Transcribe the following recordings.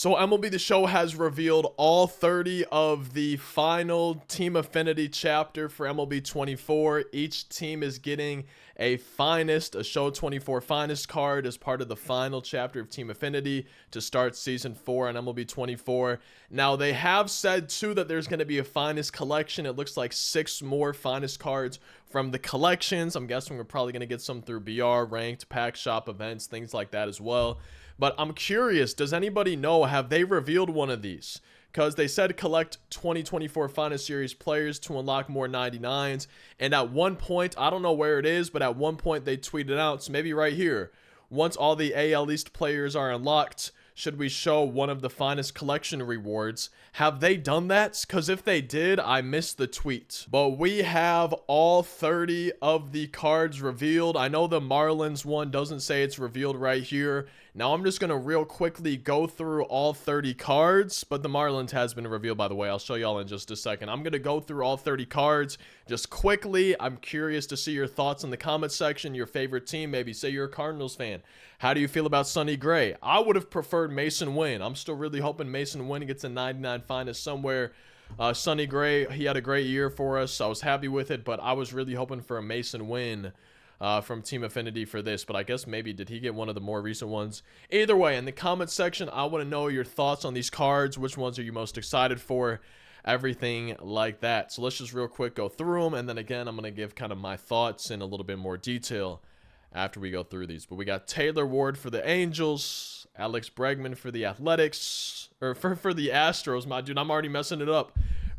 So MLB The Show has revealed all 30 of the final Team Affinity chapter for MLB 24. Each team is getting a Show 24 Finest card as part of the final chapter of Team Affinity to start Season 4 on MLB 24. Now, they have said, too, that there's going to be a Finest collection. It looks like 6 more Finest cards from the collections. I'm guessing we're probably going to get some through BR, ranked, pack shop events, things like that as well. But I'm curious, does anybody know, have they revealed one of these? Because they said collect 2024 Finest Series players to unlock more 99s. And at one point, I don't know where it is, but at one point they tweeted out, so maybe right here, once all the AL East players are unlocked, should we show one of the Finest collection rewards? Have they done that? Because if they did, I missed the tweet. But we have all 30 of the cards revealed. I know the Marlins one doesn't say it's revealed right here. Now I'm just going to real quickly go through all 30 cards, but the Marlins has been revealed, by the way. I'll show y'all in just a second. I'm going to go through all 30 cards just quickly. I'm curious to see your thoughts in the comment section, your favorite team. Maybe say you're a Cardinals fan. How do you feel about Sonny Gray? I would have preferred Mason Wynn. I'm still really hoping Mason Wynn gets a 99 Finest somewhere. Sonny Gray, he had a great year for us. I was happy with it, but I was really hoping for a Mason Wynn from Team Affinity for this, but I guess maybe did he get one of the more recent ones? Either way, in the comment section, I want to know your thoughts on these cards. Which ones are you most excited for? Everything like that. So let's just real quick go through them, and then again, I'm going to give kind of my thoughts in a little bit more detail after we go through these. But we got Taylor Ward for the Angels, Alex Bregman for the Athletics, or for the Astros, my dude, I'm already messing it up.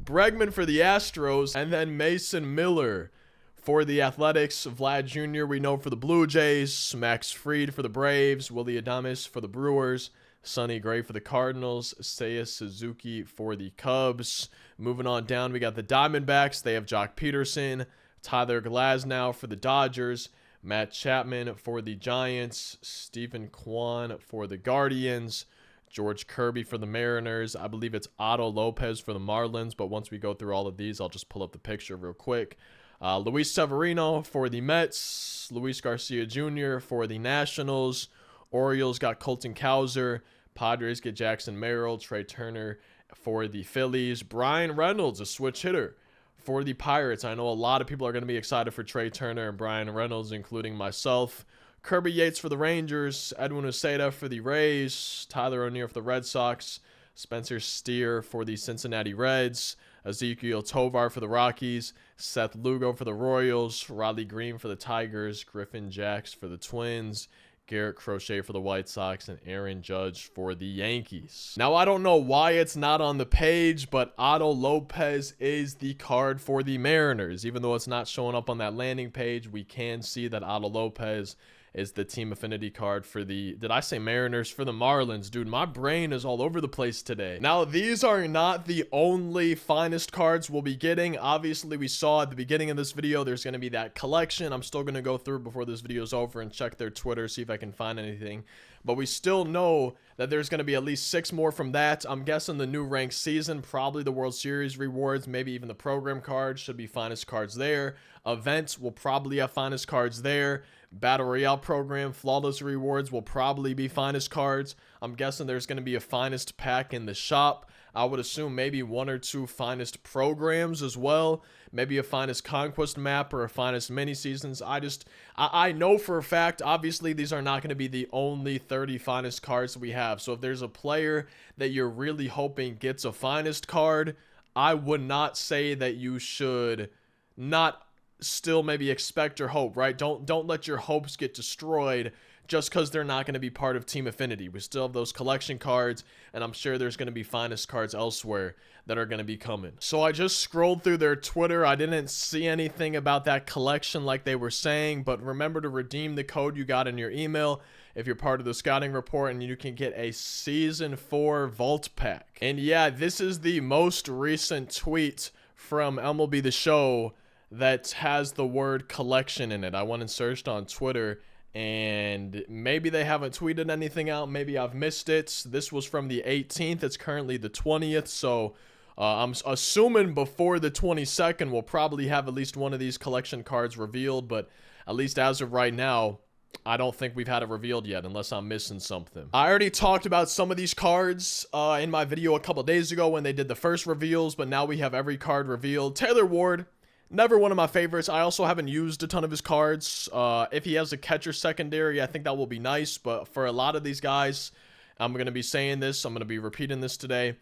Bregman for the Astros, and then Mason Miller for the Athletics. Vlad Jr. we know for the Blue Jays, Max Fried for the Braves, Willie Adames for the Brewers, Sonny Gray for the Cardinals, Seiya Suzuki for the Cubs. Moving on down, we got the Diamondbacks. They have Jock Peterson, Tyler Glasnow for the Dodgers, Matt Chapman for the Giants, Stephen Kwan for the Guardians, George Kirby for the Mariners. I believe it's Otto Lopez for the Marlins, but once we go through all of these, I'll just pull up the picture real quick. Luis Severino for the Mets, Luis Garcia Jr. for the Nationals, Orioles got Colton Cowser, Padres get Jackson Merrill, Trey Turner for the Phillies, Brian Reynolds, a switch hitter for the Pirates. I know a lot of people are going to be excited for Trey Turner and Brian Reynolds, including myself. Kirby Yates for the Rangers, Edwin Uceda for the Rays, Tyler O'Neill for the Red Sox, Spencer Steer for the Cincinnati Reds, Ezekiel Tovar for the Rockies, Seth Lugo for the Royals, Riley Green for the Tigers, Griffin Jacks for the Twins, Garrett Crochet for the White Sox, and Aaron Judge for the Yankees. Now, I don't know why it's not on the page, but Otto Lopez is the card for the Mariners. Even though it's not showing up on that landing page, we can see that Otto Lopez is the Team Affinity card for the, did I say Mariners? For the Marlins. Dude, my brain is all over the place today. Now, these are not the only Finest cards we'll be getting. Obviously, we saw at the beginning of this video, there's going to be that collection. I'm still going to go through before this video is over and check their Twitter, see if I can find anything. But we still know that there's going to be at least 6 more from that. I'm guessing the new ranked season, probably the World Series rewards, maybe even the program cards should be Finest cards there. Events will probably have Finest cards there. Battle Royale program, Flawless rewards will probably be Finest cards. I'm guessing there's going to be a Finest pack in the shop. I would assume maybe 1 or 2 Finest programs as well. Maybe a Finest Conquest map or a Finest mini seasons. I know for a fact, obviously, these are not going to be the only 30 Finest cards we have. So if there's a player that you're really hoping gets a Finest card, I would not say that you should not still maybe expect or hope, right? Don't let your hopes get destroyed just because they're not going to be part of Team Affinity. We still have those collection cards, and I'm sure there's going to be Finest cards elsewhere that are going to be coming. So I just scrolled through their Twitter. I didn't see anything about that collection like they were saying, but remember to redeem the code you got in your email if you're part of the scouting report, and you can get a Season 4 Vault Pack. And yeah, this is the most recent tweet from MLB The Show that has the word collection in it. I went and searched on Twitter, and maybe they haven't tweeted anything out. Maybe I've missed it. This was from the 18th. It's currently the 20th, so I'm assuming before the 22nd we'll probably have at least one of these collection cards revealed, but at least as of right now, I don't think we've had it revealed yet, unless I'm missing something. I already talked about some of these cards in my video a couple days ago when they did the first reveals, but now we have every card revealed. Taylor Ward, never one of my favorites. I also haven't used a ton of his cards. If he has a catcher secondary, I think that will be nice, but for a lot of these guys, I'm going to be saying this. I'm going to be repeating this today.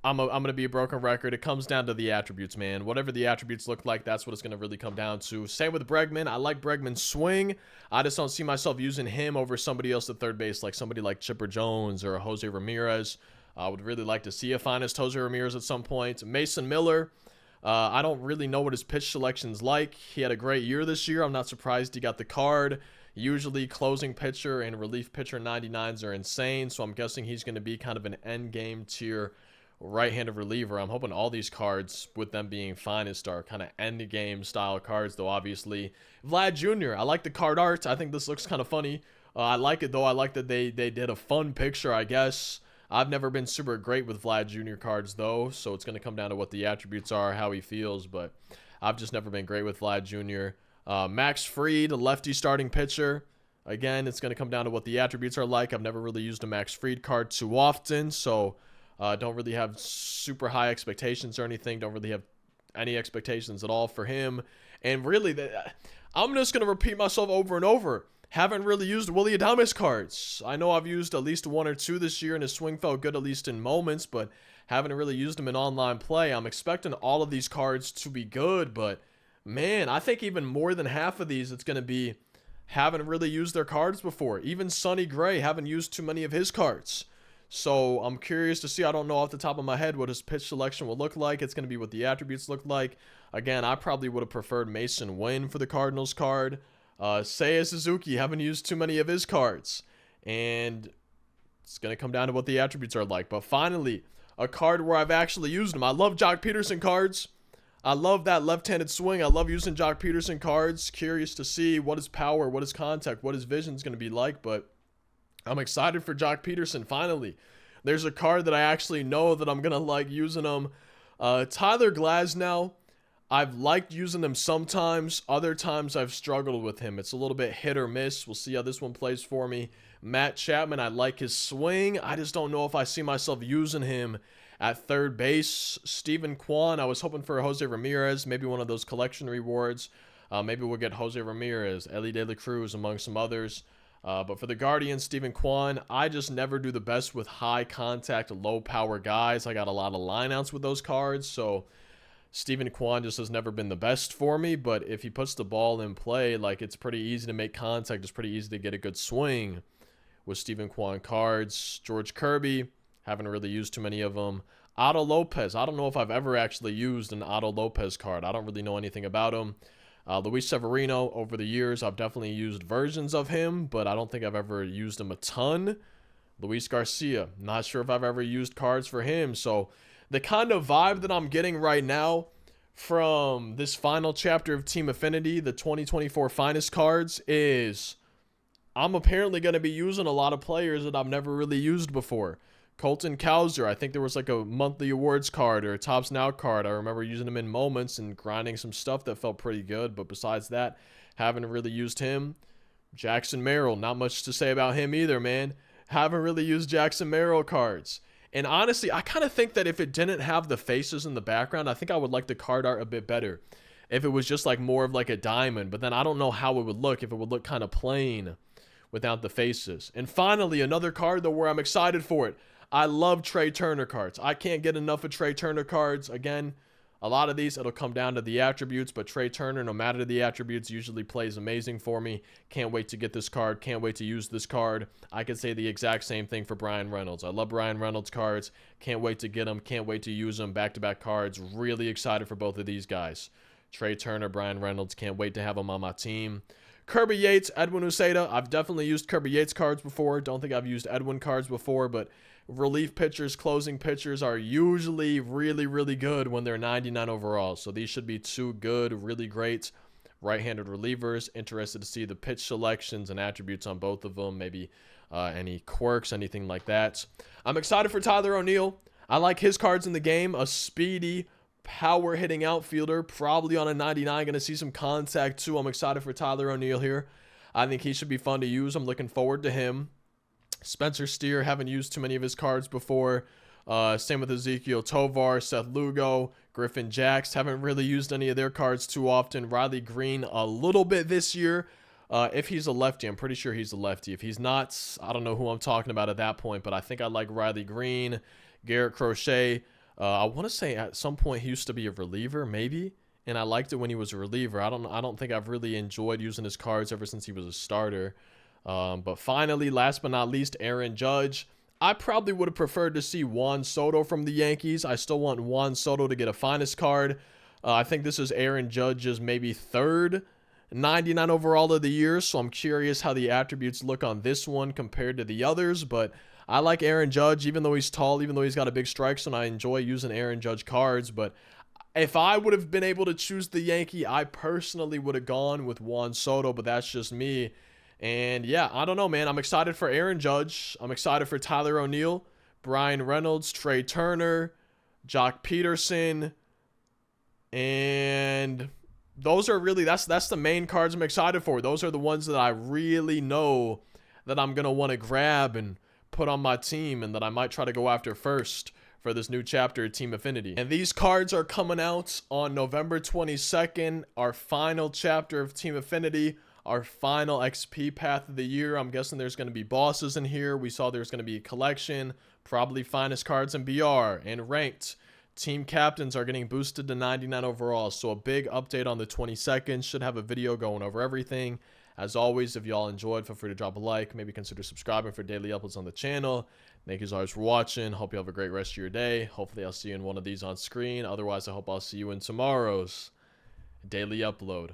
I'm going to be a broken record. It comes down to the attributes, man. Whatever the attributes look like, that's what it's going to really come down to. Same with Bregman. I like Bregman's swing. I just don't see myself using him over somebody else at third base, like somebody like Chipper Jones or Jose Ramirez. I would really like to see a finest Jose Ramirez at some point. Mason Miller. I don't really know what his pitch selection's like. He had a great year this year. I'm not surprised he got the card. Usually closing pitcher and relief pitcher 99s are insane, so I'm guessing he's going to be kind of an end game tier right-handed reliever. I'm hoping all these cards, with them being finest, are kind of end-game style cards, though, obviously. Vlad Jr., I like the card art. I think this looks kind of funny. I like it, though. I like that they did a fun picture, I guess. I've never been super great with Vlad Jr. cards, though, so it's going to come down to what the attributes are, how he feels, but I've just never been great with Vlad Jr. Max Fried, a lefty starting pitcher. Again, it's going to come down to what the attributes are like. I've never really used a Max Fried card too often, so don't really have super high expectations or anything. Don't really have any expectations at all for him. And really, I'm just going to repeat myself over and over. Haven't really used Willy Adames cards. I know I've used at least one or two this year, and his swing felt good at least in moments, but haven't really used them in online play. I'm expecting all of these cards to be good, but man, I think even more than half of these, it's going to be haven't really used their cards before. Even Sonny Gray, haven't used too many of his cards. So I'm curious to see. I don't know off the top of my head what his pitch selection will look like. It's going to be what the attributes look like. Again, I probably would have preferred Mason Wynn for the Cardinals card. Seiya Suzuki, haven't used too many of his cards. And it's going to come down to what the attributes are like. But finally, a card where I've actually used them. I love Jock Peterson cards. I love that left-handed swing. I love using Jock Peterson cards. Curious to see what his power, what his contact, what his vision is going to be like. But I'm excited for Jock Peterson, finally. There's a card that I actually know that I'm going to like using them. Tyler Glasnow, I've liked using them sometimes. Other times I've struggled with him. It's a little bit hit or miss. We'll see how this one plays for me. Matt Chapman, I like his swing. I just don't know if I see myself using him at third base. Steven Kwan, I was hoping for Jose Ramirez, maybe one of those collection rewards. Maybe we'll get Jose Ramirez, Ellie De La Cruz, among some others. But for the Guardians, Steven Kwan, I just never do the best with high contact, low power guys. I got a lot of lineouts with those cards, so Steven Kwan just has never been the best for me. But if he puts the ball in play, like, it's pretty easy to make contact. It's pretty easy to get a good swing with Steven Kwan cards. George Kirby, haven't really used too many of them. Otto Lopez, I don't know if I've ever actually used an Otto Lopez card. I don't really know anything about him. Luis Severino, over the years, I've definitely used versions of him, but I don't think I've ever used him a ton. Luis Garcia, not sure if I've ever used cards for him. So the kind of vibe that I'm getting right now from this final chapter of Team Affinity, the 2024 finest cards, is I'm apparently going to be using a lot of players that I've never really used before. Colton Cowser, I think there was like a monthly awards card or a Tops Now card. I remember using him in moments and grinding some stuff that felt pretty good. But besides that, haven't really used him. Jackson Merrill, not much to say about him either, man. Haven't really used Jackson Merrill cards. And honestly, I kind of think that if it didn't have the faces in the background, I think I would like the card art a bit better. If it was just like more of like a diamond. But then I don't know how it would look, if it would look kind of plain without the faces. And finally, another card though where I'm excited for it. I love Trey Turner cards. I can't get enough of Trey Turner cards. Again, a lot of these, it'll come down to the attributes, but Trey Turner, no matter the attributes, usually plays amazing for me. Can't wait to get this card. Can't wait to use this card. I could say the exact same thing for Brian Reynolds. I love Brian Reynolds cards. Can't wait to get them. Can't wait to use them. Back-to-back cards. Really excited for both of these guys. Trey Turner, Brian Reynolds. Can't wait to have them on my team. Kirby Yates, Edwin Uceda. I've definitely used Kirby Yates cards before. Don't think I've used Edwin cards before, but relief pitchers, closing pitchers are usually really, really good when they're 99 overall. So these should be two good, really great right-handed relievers. Interested to see the pitch selections and attributes on both of them. Maybe any quirks, anything like that. I'm excited for Tyler O'Neill. I like his cards in the game. A speedy, power-hitting outfielder. Probably on a 99. Going to see some contact, too. I'm excited for Tyler O'Neill here. I think he should be fun to use. I'm looking forward to him. Spencer Steer, haven't used too many of his cards before. Same with Ezekiel Tovar, Seth Lugo, Griffin Jax. Haven't really used any of their cards too often. Riley Green a little bit this year. If he's a lefty, I'm pretty sure he's a lefty. If he's not, I don't know who I'm talking about at that point, but I think I like Riley Green, Garrett Crochet. I want to say at some point he used to be a reliever, maybe, and I liked it when he was a reliever. I don't think I've really enjoyed using his cards ever since he was a starter. But finally, last but not least, Aaron Judge. I probably would have preferred to see Juan Soto from the Yankees. I still want Juan Soto to get a finest card. I think this is Aaron Judge's maybe third 99 overall of the year, so I'm curious how the attributes look on this one compared to the others. But I like Aaron Judge, even though he's tall, even though he's got a big strike zone. I enjoy using Aaron Judge cards. But if I would have been able to choose the Yankee, I personally would have gone with Juan Soto, but that's just me. And yeah, I don't know, man. I'm excited for Aaron Judge. I'm excited for Tyler O'Neill, Brian Reynolds, Trey Turner, Jock Peterson. And those are really, that's the main cards I'm excited for. Those are the ones that I really know that I'm going to want to grab and put on my team and that I might try to go after first for this new chapter of Team Affinity. And these cards are coming out on November 22nd, our final chapter of Team Affinity. Our final XP path of the year. I'm guessing there's going to be bosses in here. We saw there's going to be a collection, probably finest cards in BR and ranked. Team captains are getting boosted to 99 overall. So a big update on the 22nd. Should have a video going over everything. As always, if y'all enjoyed, feel free to drop a like. Maybe consider subscribing for daily uploads on the channel. Thank you as always for watching. Hope you have a great rest of your day. Hopefully I'll see you in one of these on screen. Otherwise, I hope I'll see you in tomorrow's daily upload.